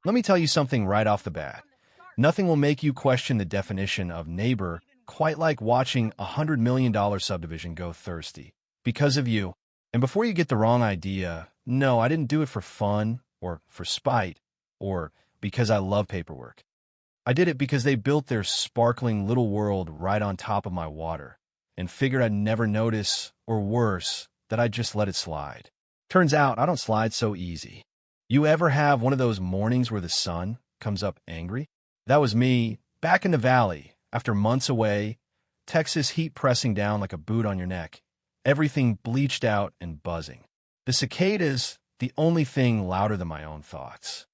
Let me tell you something right off the bat. Nothing will make you question the definition of neighbor quite like watching a $100 million subdivision go thirsty. Because of you. And before you get the wrong idea, no, I didn't do it for fun or for spite or because I love paperwork. I did it because they built their sparkling little world right on top of my water and figured I'd never notice, or worse, that I'd just let it slide. Turns out I don't slide so easy. You ever have one of those mornings where the sun comes up angry? That was me, back in the valley, after months away, Texas heat pressing down like a boot on your neck, everything bleached out and buzzing. The cicadas, the only thing louder than my own thoughts.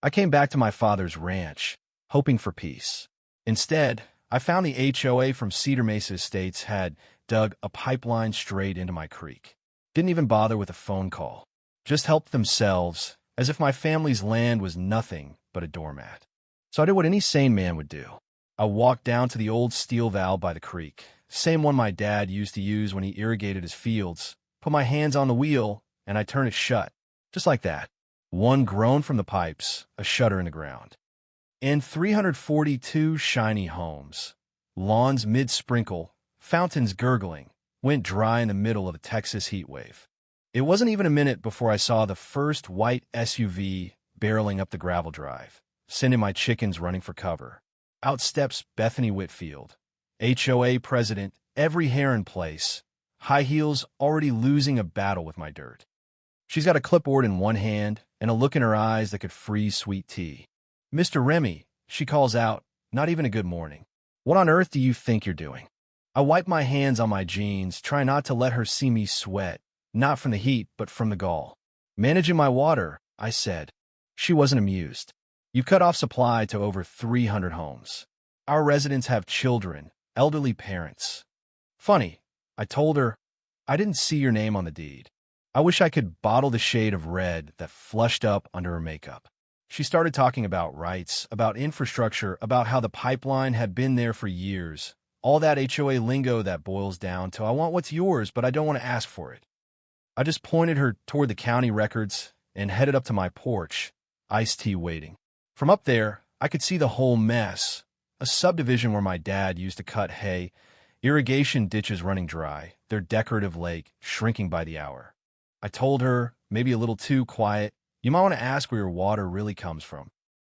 I came back to my father's ranch, hoping for peace. Instead, I found the HOA from Cedar Mesa Estates had dug a pipeline straight into my creek. Didn't even bother with a phone call. Just helped themselves, as if my family's land was nothing but a doormat. So I did what any sane man would do. I walked down to the old steel valve by the creek, same one my dad used to use when he irrigated his fields, put my hands on the wheel, and I turned it shut. Just like that. One groan from the pipes, a shudder in the ground. And 342 shiny homes, lawns mid-sprinkle, fountains gurgling, went dry in the middle of a Texas heat wave. It wasn't even a minute before I saw the first white SUV barreling up the gravel drive, sending my chickens running for cover. Out steps Bethany Whitfield, HOA president, every hair in place, high heels already losing a battle with my dirt. She's got a clipboard in one hand and a look in her eyes that could freeze sweet tea. Mr. Remy, she calls out, not even a good morning. What on earth do you think you're doing? I wipe my hands on my jeans, try not to let her see me sweat, not from the heat, but from the gall. Managing my water, I said. She wasn't amused. You've cut off supply to over 300 homes. Our residents have children, elderly parents. Funny, I told her, I didn't see your name on the deed. I wish I could bottle the shade of red that flushed up under her makeup. She started talking about rights, about infrastructure, about how the pipeline had been there for years. All that HOA lingo that boils down to, I want what's yours, but I don't want to ask for it. I just pointed her toward the county records and headed up to my porch, iced tea waiting. From up there, I could see the whole mess. A subdivision where my dad used to cut hay, irrigation ditches running dry, their decorative lake shrinking by the hour. I told her, maybe a little too quiet, you might want to ask where your water really comes from.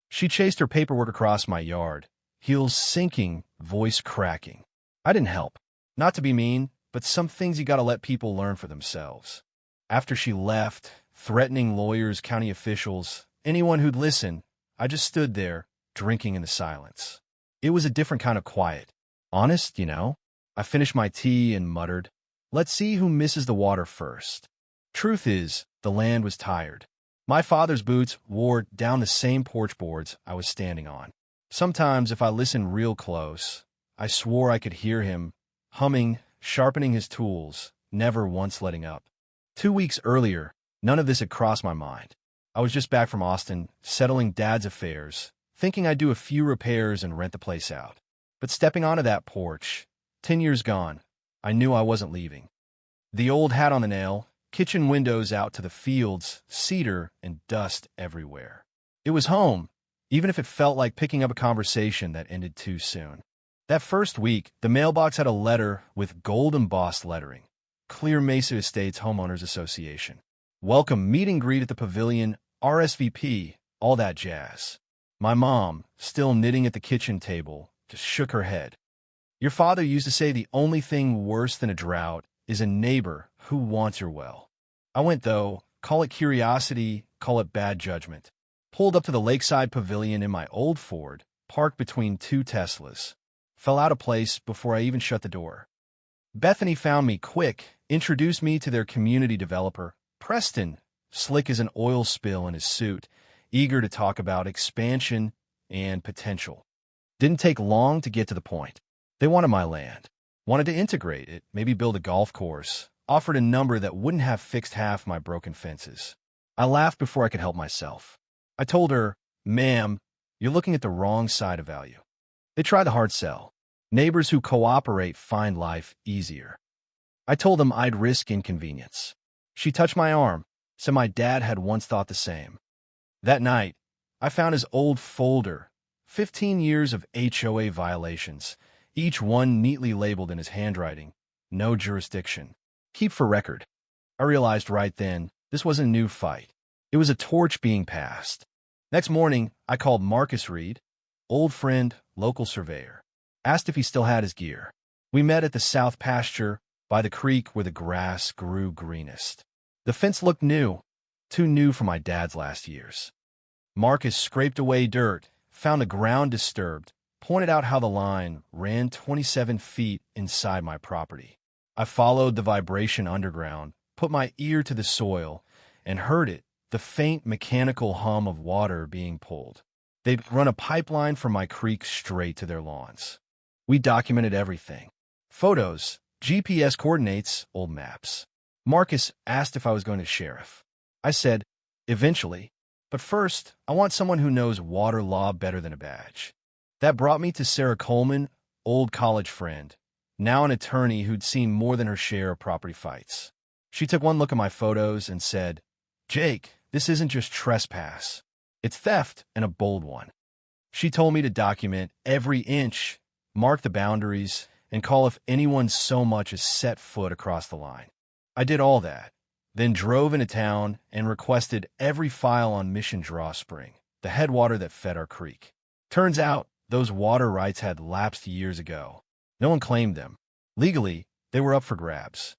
She chased her paperwork across my yard, heels sinking, voice cracking. I didn't help. Not to be mean, but some things you gotta let people learn for themselves. After she left, threatening lawyers, county officials, anyone who'd listen, I just stood there, drinking in the silence. It was a different kind of quiet. Honest, you know? I finished my tea and muttered, let's see who misses the water first. Truth is, the land was tired. My father's boots wore down the same porch boards I was standing on. Sometimes, if I listened real close, I swore I could hear him, humming, sharpening his tools, never once letting up. 2 weeks earlier, none of this had crossed my mind. I was just back from Austin, settling Dad's affairs, thinking I'd do a few repairs and rent the place out. But stepping onto that porch, 10 years gone, I knew I wasn't leaving. The old hat on the nail, kitchen windows out to the fields, cedar and dust everywhere. It was home, even if it felt like picking up a conversation that ended too soon. That first week, the mailbox had a letter with gold-embossed lettering. Clear Mesa Estates Homeowners Association. Welcome meet and greet at the pavilion, RSVP, all that jazz. My mom, still knitting at the kitchen table, just shook her head. Your father used to say the only thing worse than a drought is a neighbor who wants your well. I went, though, call it curiosity, call it bad judgment. Pulled up to the lakeside pavilion in my old Ford, parked between two Teslas. Fell out of place before I even shut the door. Bethany found me quick, introduced me to their community developer, Preston, slick as an oil spill in his suit, eager to talk about expansion and potential. Didn't take long to get to the point. They wanted my land, wanted to integrate it, maybe build a golf course, offered a number that wouldn't have fixed half my broken fences. I laughed before I could help myself. I told her, ma'am, you're looking at the wrong side of value. They try the hard sell. Neighbors who cooperate find life easier. I told them I'd risk inconvenience. She touched my arm, said my dad had once thought the same. That night, I found his old folder, 15 years of HOA violations, each one neatly labeled in his handwriting, no jurisdiction. Keep for record. I realized right then, this wasn't a new fight. It was a torch being passed. Next morning, I called Marcus Reed, old friend, local surveyor. Asked if he still had his gear. We met at the south pasture, by the creek where the grass grew greenest. The fence looked new, too new for my dad's last years. Marcus scraped away dirt, found the ground disturbed, pointed out how the line ran 27 feet inside my property. I followed the vibration underground, put my ear to the soil, and heard it, the faint mechanical hum of water being pulled. They'd run a pipeline from my creek straight to their lawns. We documented everything. Photos, GPS coordinates, old maps. Marcus asked if I was going to sheriff. I said, eventually. But first, I want someone who knows water law better than a badge. That brought me to Sarah Coleman, old college friend, now an attorney who'd seen more than her share of property fights. She took one look at my photos and said, Jake, this isn't just trespass. It's theft, and a bold one. She told me to document every inch, mark the boundaries, and call if anyone so much as set foot across the line. I did all that, then drove into town and requested every file on Mission Drawspring, the headwater that fed our creek. Turns out, those water rights had lapsed years ago. No one claimed them. Legally, they were up for grabs.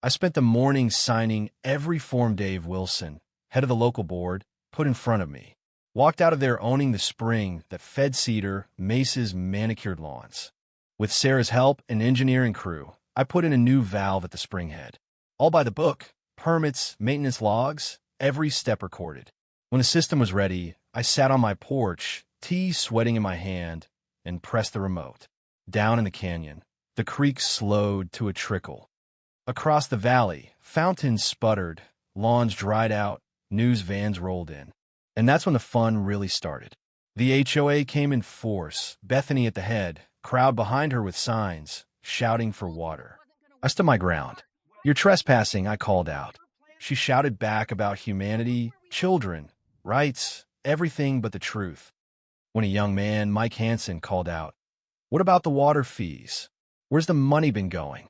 I spent the morning signing every form Dave Wilson, head of the local board, put in front of me. Walked out of there owning the spring that fed Cedar, Mace's manicured lawns. With Sarah's help and engineering crew, I put in a new valve at the spring head. All by the book, permits, maintenance logs, every step recorded. When the system was ready, I sat on my porch, tea sweating in my hand, and pressed the remote. Down in the canyon, the creek slowed to a trickle. Across the valley, fountains sputtered, lawns dried out, news vans rolled in. And that's when the fun really started. The HOA came in force, Bethany at the head, crowd behind her with signs, shouting for water. I stood my ground. You're trespassing, I called out. She shouted back about humanity, children, rights, everything but the truth. When a young man, Mike Hansen, called out, What about the water fees? Where's the money been going?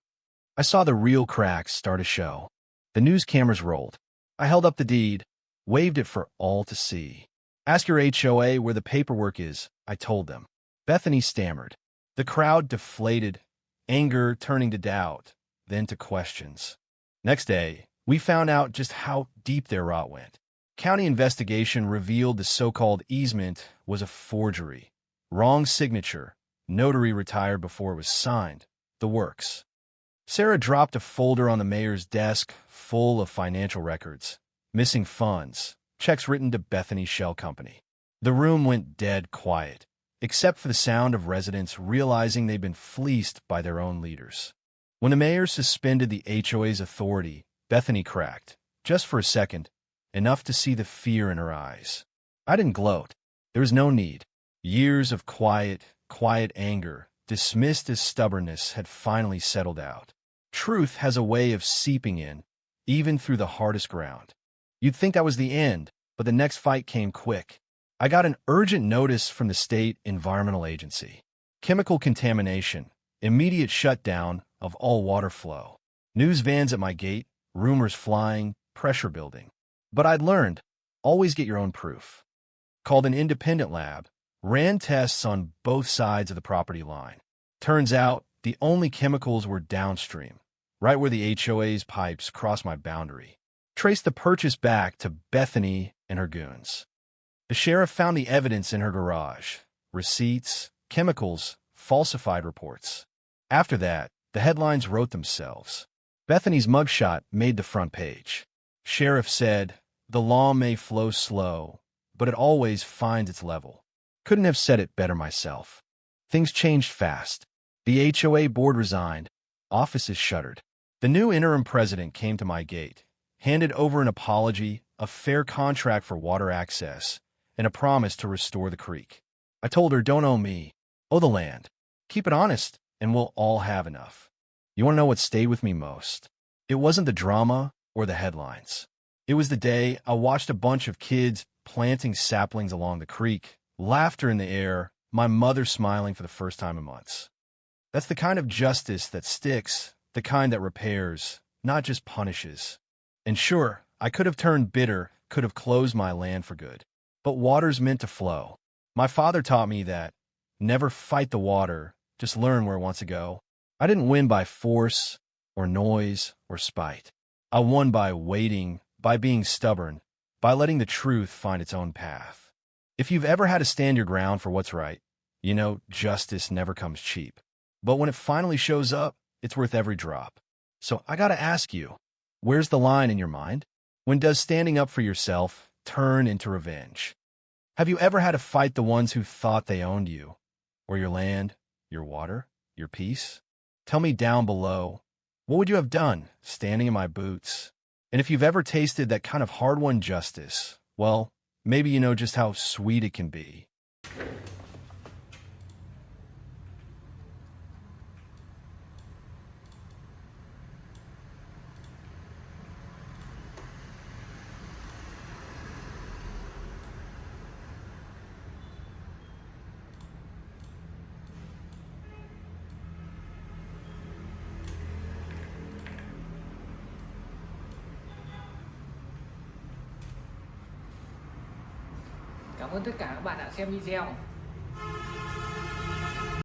I saw the real cracks start to show. The news cameras rolled. I held up the deed, waved it for all to see. Ask your HOA where the paperwork is, I told them. Bethany stammered. The crowd deflated, anger turning to doubt, then to questions. Next day, we found out just how deep their rot went. County investigation revealed the so-called easement was a forgery. Wrong signature, notary retired before it was signed, the works. Sarah dropped a folder on the mayor's desk full of financial records, missing funds, checks written to Bethany's shell company. The room went dead quiet, except for the sound of residents realizing they'd been fleeced by their own leaders. When the mayor suspended the HOA's authority, Bethany cracked, just for a second, enough to see the fear in her eyes. I didn't gloat. There was no need. Years of quiet anger, dismissed as stubbornness, had finally settled out. Truth has a way of seeping in, even through the hardest ground. You'd think that was the end, but the next fight came quick. I got an urgent notice from the state environmental agency. Chemical contamination, immediate shutdown of all water flow. News vans at my gate, rumors flying, pressure building. But I'd learned, always get your own proof. Called an independent lab, ran tests on both sides of the property line. Turns out, the only chemicals were downstream, right where the HOA's pipes crossed my boundary. Traced the purchase back to Bethany and her goons. The sheriff found the evidence in her garage. Receipts, chemicals, falsified reports. After that, the headlines wrote themselves. Bethany's mugshot made the front page. Sheriff said, "The law may flow slow, but it always finds its level." Couldn't have said it better myself. Things changed fast. The HOA board resigned. Offices shuttered. The new interim president came to my gate, handed over an apology, a fair contract for water access, and a promise to restore the creek. I told her, "Don't owe me, owe the land. Keep it honest, and we'll all have enough." You want to know what stayed with me most? It wasn't the drama or the headlines. It was the day I watched a bunch of kids planting saplings along the creek, laughter in the air, my mother smiling for the first time in months. That's the kind of justice that sticks, the kind that repairs, not just punishes. And sure, I could have turned bitter, could have closed my land for good. But water's meant to flow. My father taught me that never fight the water, just learn where it wants to go. I didn't win by force or noise or spite. I won by waiting, by being stubborn, by letting the truth find its own path. If you've ever had to stand your ground for what's right, you know justice never comes cheap. But when it finally shows up, it's worth every drop. So I gotta ask you, where's the line in your mind? When does standing up for yourself turn into revenge? Have you ever had to fight the ones who thought they owned you, or your land, your water, your peace? Tell me down below, what would you have done standing in my boots? And if you've ever tasted that kind of hard-won justice, well, maybe you know just how sweet it can be. Cảm ơn tất cả các bạn đã xem video.